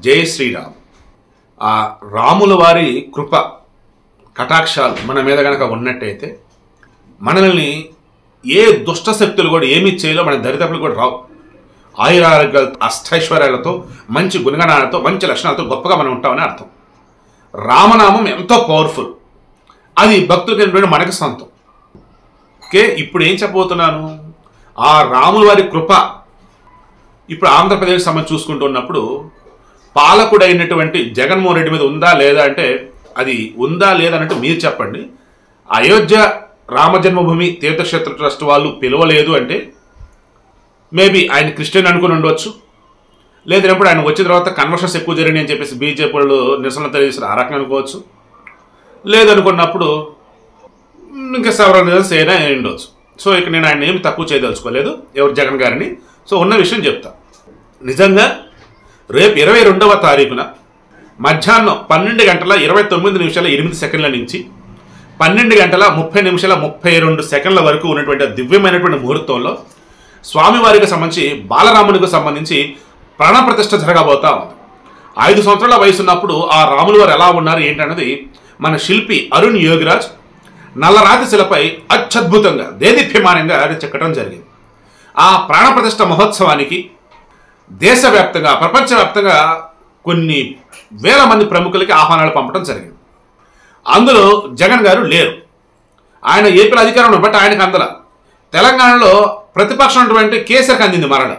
జై శ్రీరామ్. ఆ రాముల వారి కృప కటాక్షాలు మన మీద కనుక ఉన్నట్టయితే మనల్ని ఏ దుష్ట శక్తులు కూడా ఏమీ చేయలో మన దరిదాపులు కూడా రావు. ఆయురారోగ్యాలతో అష్టైశ్వర్యాలతో మంచి గుణగణాలతో మంచి లక్షణాలతో గొప్పగా మనం ఉంటామని అర్థం. రామనామం ఎంతో పవర్ఫుల్. అది భక్తులకి మనకి సొంతం. ఓకే, ఇప్పుడు ఏం చెప్పబోతున్నాను? ఆ రాముల వారి కృప ఇప్పుడు ఆంధ్రప్రదేశ్ సంబంధించి చూసుకుంటున్నప్పుడు పాలకుడైనటువంటి జగన్మోహన్ రెడ్డి మీద ఉందా లేదా అంటే అది ఉందా లేదా అంటే మీరు చెప్పండి. అయోధ్య రామజన్మభూమి తీర్థక్షేత్ర ట్రస్ట్ వాళ్ళు పిలవలేదు అంటే మేబీ ఆయన క్రిస్టియన్ అనుకుని ఉండవచ్చు. లేదన్నప్పుడు ఆయన వచ్చిన తర్వాత కన్వర్షన్స్ ఎక్కువ జరిగినాయి అని చెప్పేసి బీజేపీ వాళ్ళు నిరసన తెలియజేసిన ఆ రకంగా అనుకోవచ్చు. లేదనుకున్నప్పుడు ఇంకా సెవరల్ రీజన్స్ ఏదైనా ఉండవచ్చు. సో ఇక నేను ఆయన ఏమి తక్కువ చేయదలుచుకోలేదు ఎవరు జగన్ గారిని. సో ఉన్న విషయం చెప్తా. నిజంగా రేపు 22వ తారీఖున మధ్యాహ్నం 12:29:08 నుంచి 12:30:32 వరకు ఉన్నటువంటి దివ్యమైనటువంటి ముహూర్తంలో స్వామివారికి సంబంధించి బాలరామునికి సంబంధించి ప్రాణప్రతిష్ఠ జరగబోతా ఉంది. 5 సంవత్సరాల వయసు ఉన్నప్పుడు ఆ రాముల వారు ఎలా ఉన్నారు ఏంటన్నది మన శిల్పి అరుణ్ యోగిరాజ్ నల్లరాతి శిలపై అత్యద్భుతంగా దేదీప్యమానంగా అది చెక్కడం జరిగింది. ఆ ప్రాణప్రతిష్ఠ మహోత్సవానికి దేశవ్యాప్తంగా ప్రపంచవ్యాప్తంగా కొన్ని వేల మంది ప్రముఖులకి ఆహ్వానాలు పంపడం జరిగింది. అందులో జగన్ గారు లేరు. ఆయన ఏపీలో అధికారంలో బట్టి ఆయనకు అందల. తెలంగాణలో ప్రతిపక్షం ఉన్నటువంటి కేసీఆర్కి అందింది మరణ.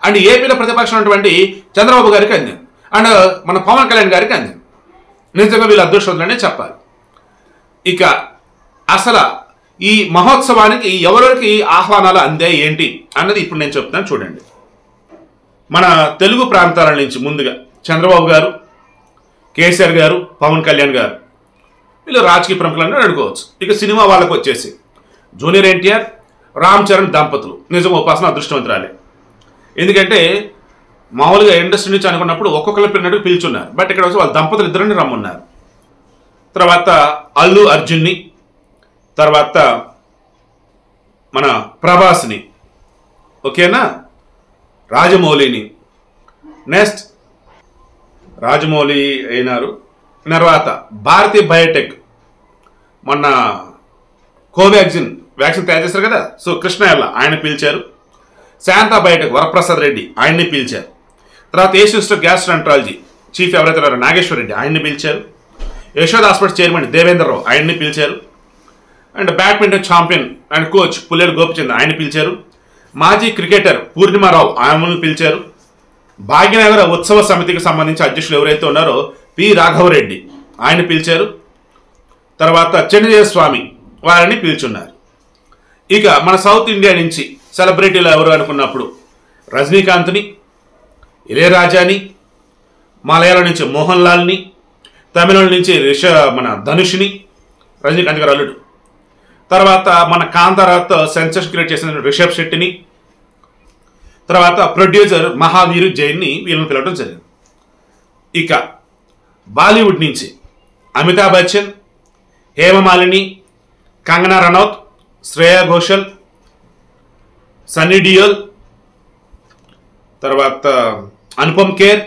అండ్ ఏపీలో ప్రతిపక్షం ఉన్నటువంటి చంద్రబాబు గారికి అందింది. అండ్ మన పవన్ కళ్యాణ్ గారికి అందింది. నిజంగా వీళ్ళు అదృష్టవంతులనే చెప్పాలి. ఇక అసలు ఈ మహోత్సవానికి ఎవరికి ఆహ్వానాలు అందే ఏంటి అన్నది ఇప్పుడు నేను చెప్తాను చూడండి. మన తెలుగు ప్రాంతాల నుంచి ముందుగా చంద్రబాబు గారు, కేసీఆర్ గారు, పవన్ కళ్యాణ్ గారు వీళ్ళు రాజకీయ ప్రముఖులను అడుకోవచ్చు. ఇక సినిమా వాళ్ళకు వచ్చేసి జూనియర్ ఎన్టీఆర్, రామ్ చరణ్ దంపతులు నిజం ఉపాసన అదృష్టవంతురాలే. ఎందుకంటే మామూలుగా ఇండస్ట్రీ నుంచి అనుకున్నప్పుడు ఒక్కొక్కరు పిల్లడు పిలుచున్నారు. బట్ ఇక్కడ వచ్చి వాళ్ళ దంపతులు ఇద్దరిని రమ్మన్నారు. తర్వాత అల్లు అర్జున్ని, తర్వాత మన ప్రభాస్ని, ఓకేనా, రాజమౌళిని, నెక్స్ట్ రాజమౌళి అయినారు. తర్వాత భారతీయ బయోటెక్ మొన్న కోవాక్సిన్ వ్యాక్సిన్ తయారు చేశారు కదా, సో కృష్ణ ఎల్లా ఆయన పిలిచారు. శాంతా బయోటెక్ వరప్రసాద్ రెడ్డి ఆయన్ని పిలిచారు. తర్వాత ఏషియన్ గ్యాస్ట్రాంట్రాలజీ చీఫ్ ఎవరైతే ఉన్నారో నాగేశ్వర రెడ్డి ఆయన్ని పిలిచారు. యశోద హాస్పిటల్ చైర్మన్ దేవేంద్రరావు ఆయన్ని పిలిచారు. And badminton champion and coach Pullela Gopichand ఆయన పిలిచారు. మాజీ క్రికెటర్ పూర్ణిమారావు ఆయనను పిలిచారు. భాగ్యనగర ఉత్సవ సమితికి సంబంధించి అధ్యక్షులు ఎవరైతే ఉన్నారో పి రాఘవరెడ్డి ఆయన పిలిచారు. తర్వాత చెన్నజయ స్వామి వారిని పిలుచున్నారు. ఇక మన సౌత్ ఇండియా నుంచి సెలబ్రిటీలు ఎవరు అనుకున్నప్పుడు రజనీకాంత్ని, ఇళయరాజాని, మలయాళం నుంచి మోహన్ లాల్ని, తమిళం నుంచి మన ధనుష్ని, రజనీకాంత్ గారు అల్లుడు. తర్వాత మన కాంతారాతో సెన్సేషన్ క్రియేట్ చేసిన రిషబ్ శెట్టిని, తర్వాత ప్రొడ్యూసర్ మహావీరు జైన్ని వీళ్ళని పిలవడం జరిగింది. ఇక బాలీవుడ్ నుంచి అమితాబ్ బచ్చన్, హేమమాలిని, కంగనా రనౌత్, శ్రేయా ఘోషల్, సన్నీ డియోల్, తర్వాత అనుపమ్ ఖేర్,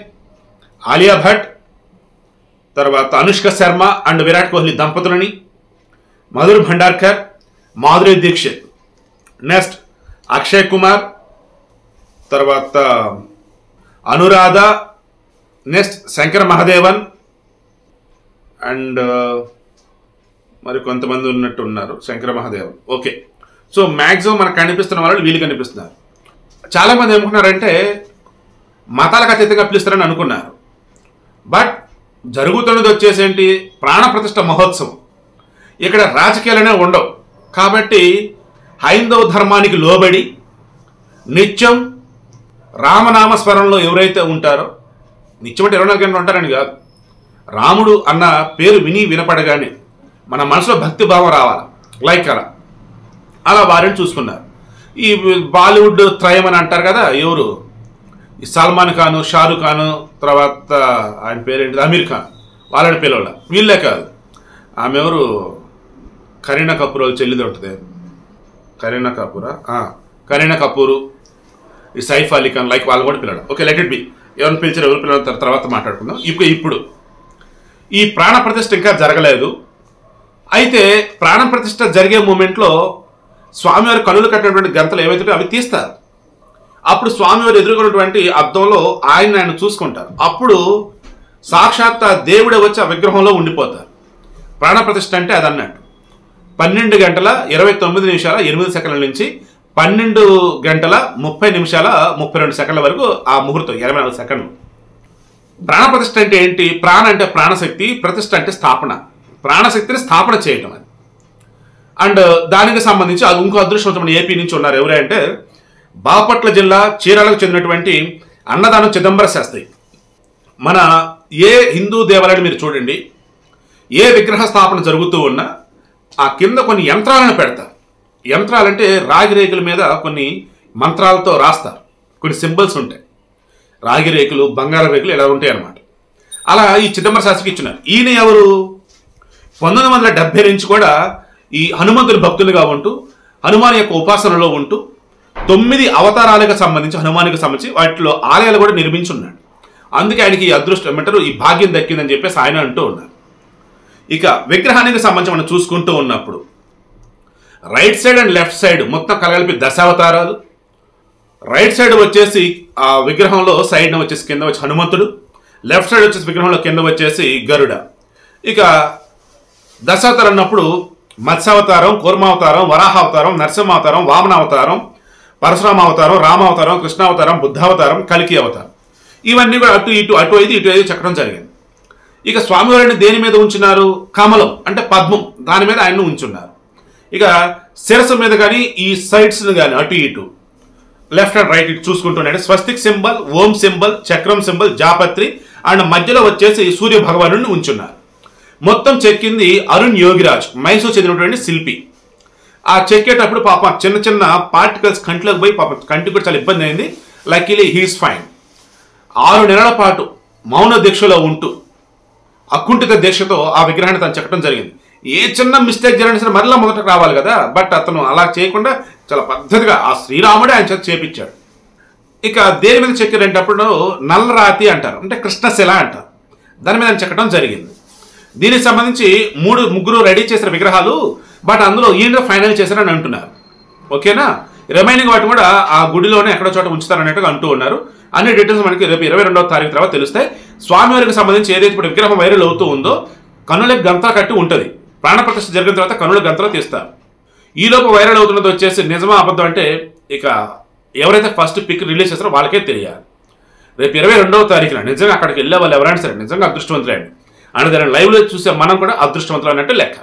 ఆలియా భట్, తర్వాత అనుష్క శర్మ అండ్ విరాట్ కోహ్లీ దంపతులని, మధుర్ భండార్కర్, మాధురి దీక్షిత్, నెక్స్ట్ అక్షయ్ కుమార్, తర్వాత అనురాధ, నెక్స్ట్ శంకర్ మహాదేవన్ అండ్ మరి కొంతమంది ఉన్నట్టు ఉన్నారు Shankara Mahadevan. Okay, so maximum మనకు కనిపిస్తున్న వాళ్ళు వీళ్ళు కనిపిస్తున్నారు. చాలామంది ఏమనుకున్నారంటే మతాలకు అతీతంగా పిలుస్తారని అనుకున్నారు. బట్ జరుగుతున్నది వచ్చేసి ఏంటి, ప్రాణప్రతిష్ఠ మహోత్సవం. ఇక్కడ రాజకీయాలనే ఉండవు. కాబట్టి హైందవ ధర్మానికి లోబడి నిత్యం రామనామస్మరణలో ఎవరైతే ఉంటారో, నిత్యం అంటే 24 గంటలు ఉంటారని కాదు, రాముడు అన్న పేరు విని వినపడగానే మన మనసులో భక్తి భావం రావాలి. లైక్ అలా వారిని చూసుకున్నారు. ఈ బాలీవుడ్ త్రయం అని అంటారు కదా, ఎవరు, ఈ సల్మాన్ ఖాను, షారూఖ్ ఖాను, తర్వాత ఆయన పేరేంటి అమీర్ ఖాన్, వాళ్ళని పిలవాల. వీళ్ళే కాదు, ఆమె ఎవరు, కరీనా కపూర్ వాళ్ళు చెల్లిది ఉంటుంది, కరీనా కపూరు, ఈ సైఫ్ అలీ ఖాన్, లైక్ వాళ్ళు కూడా పిల్లడు. Okay, let it be. ఎవరిని పిలిచారు, ఎవరు పిల్లల తర్వాత మాట్లాడుకుందాం. ఇప్పుడు ఈ ప్రాణ ప్రతిష్ఠ ఇంకా జరగలేదు. అయితే ప్రాణ ప్రతిష్ఠ జరిగే మూమెంట్లో స్వామివారి కనులు కట్టినటువంటి గంతలు ఏవైతే అవి తీస్తారు. అప్పుడు స్వామివారు ఎదుర్కొన్నటువంటి అద్దంలో ఆయన చూసుకుంటారు. అప్పుడు సాక్షాత్ దేవుడే వచ్చి ఆ విగ్రహంలో ఉండిపోతారు. ప్రాణ ప్రతిష్ఠ అంటే అది అన్నట్టు 12:29:08 నుంచి 12:30:32 వరకు ఆ ముహూర్తం 24 సెకండ్లు. ప్రాణ ప్రతిష్ఠ అంటే ఏంటి? ప్రాణ అంటే ప్రాణశక్తి, ప్రతిష్ఠ అంటే స్థాపన, ప్రాణశక్తిని స్థాపన చేయటం అది. అండ్ దానికి సంబంధించి అది ఇంకో అదృష్టవంతమైన ఏపీ నుంచి ఉన్నారు. ఎవరంటే బాపట్ల జిల్లా చీరాలకు చెందినటువంటి అన్నదానం చిదంబర శాస్త్రి. మన ఏ హిందూ దేవాలయాన్ని మీరు చూడండి, ఏ విగ్రహ స్థాపన జరుగుతూ ఉన్నా ఆ కింద కొన్ని యంత్రాలను పెడతారు. యంత్రాలంటే రాగి రేకుల మీద కొన్ని మంత్రాలతో రాస్తారు, కొన్ని సింబల్స్ ఉంటాయి. రాగి రేకులు, బంగారు రేకులు ఇలా ఉంటాయి అన్నమాట. అలా ఈ చిదంబర శాస్త్రికి ఇచ్చినారు. ఈయన ఎవరు? 1970 నుంచి కూడా ఈ హనుమంతుని భక్తులుగా ఉంటూ హనుమాన్ యొక్క ఉపాసనలో ఉంటూ 9 అవతారాలకు సంబంధించి హనుమానికి సంబంధించి వాటిలో ఆలయాలు కూడా నిర్మించున్నాడు. అందుకే ఆయనకి ఈ అదృష్టం ఏమంటారు, ఈ భాగ్యం దక్కిందని చెప్పేసి ఆయన అంటూ ఉన్నారు. ఇక విగ్రహానికి సంబంధించి మనం చూసుకుంటూ ఉన్నప్పుడు right side and left side మొత్తం కలగలిపి 10 అవతారాలు. రైట్ సైడ్ వచ్చేసి ఆ విగ్రహంలో సైడ్ వచ్చేసి కింద వచ్చి హనుమంతుడు, లెఫ్ట్ సైడ్ వచ్చేసి విగ్రహంలో కింద వచ్చేసి గరుడ. ఇక 10 అవతారం అన్నప్పుడు మత్స్యావతారం, కూర్మావతారం, వరాహావతారం, నరసింహావతారం, వామనావతారం, పరశురామావతారం, రామావతారం, కృష్ణావతారం, బుద్ధావతారం, కలికి అవతారం. ఇవన్నీ కూడా అటు ఇటు 5 చెక్కడం జరిగింది. ఇక స్వామివారిని దేని మీద ఉంచున్నారు? కమలం అంటే పద్మం, దాని మీద ఆయన్ని ఉంచున్నారు. ఇక శిరస్సు మీద కానీ ఈ సైడ్స్ కానీ అటు ఇటు లెఫ్ట్ అండ్ రైట్ ఇటు చూసుకుంటున్నాడు. స్వస్తిక్ సింబల్, ఓం సింబల్, చక్రం సింబల్, జాపత్రి అండ్ మధ్యలో వచ్చేసి సూర్య భగవాను ఉంచున్నారు. మొత్తం చెక్కింది అరుణ్ యోగిరాజ్, మైసూర్ చెందినటువంటి శిల్పి. ఆ చెక్కేటప్పుడు పాపం చిన్న చిన్న పార్టికల్స్ కంటిలోకి పోయి పాపం కంటికి కూడా చాలా ఇబ్బంది అయింది. Luckily he's fine. 6 నెలల పాటు మౌన దీక్షలో ఉంటూ అకుంఠిత దీక్షతో ఆ విగ్రహాన్ని తను చెక్కడం జరిగింది. ఏ చిన్న మిస్టేక్ జరిగినా సరే మరలా మొదటకు రావాలి కదా, బట్ అతను అలా చేయకుండా చాలా పద్ధతిగా ఆ శ్రీరాముడే ఆయన చేత చేపించాడు. ఇక దేని మీద చెక్కిరేటప్పుడు నల్లరాతి అంటారు, అంటే కృష్ణశిల అంటారు, దాని మీద ఆయన చెక్కడం జరిగింది. దీనికి సంబంధించి 3 రెడీ చేసిన విగ్రహాలు, బట్ అందులో ఈయన ఫైనల్ చేశారని అంటున్నారు. ఓకేనా? రిమైనింగ్ వాటి కూడా ఆ గుడిలోనే ఎక్కడో చోట ఉంచుతారన్నట్టుగా అంటూ ఉన్నారు. అన్ని డీటెయిల్స్ మనకి రేపు 22వ తారీఖు తర్వాత తెలుస్తాయి. స్వామివారికి సంబంధించి ఏదైతే ఇప్పుడు విగ్రహం వైరల్ అవుతూ ఉందో కన్నులకు గంతలు కట్టి ఉంటుంది. ప్రాణప్రతిష్ఠ జరిగిన తర్వాత కన్నుల గంతలు తీస్తారు. ఈలోపు వైరల్ అవుతున్నది వచ్చేసి నిజమా అబద్ధం అంటే ఇక ఎవరైతే ఫస్ట్ పిక్ రిలీజ్ చేస్తారో వాళ్ళకే తెలియాలి. రేపు 22వ తారీఖున నిజంగా అక్కడికి వెళ్ళే వాళ్ళు ఎవరైనా సరే నిజంగా అదృష్టవంతులే అండి. అండ్ దాన్ని లైవ్లో చూసే మనం కూడా అదృష్టవంతులు అన్నట్టు లెక్క.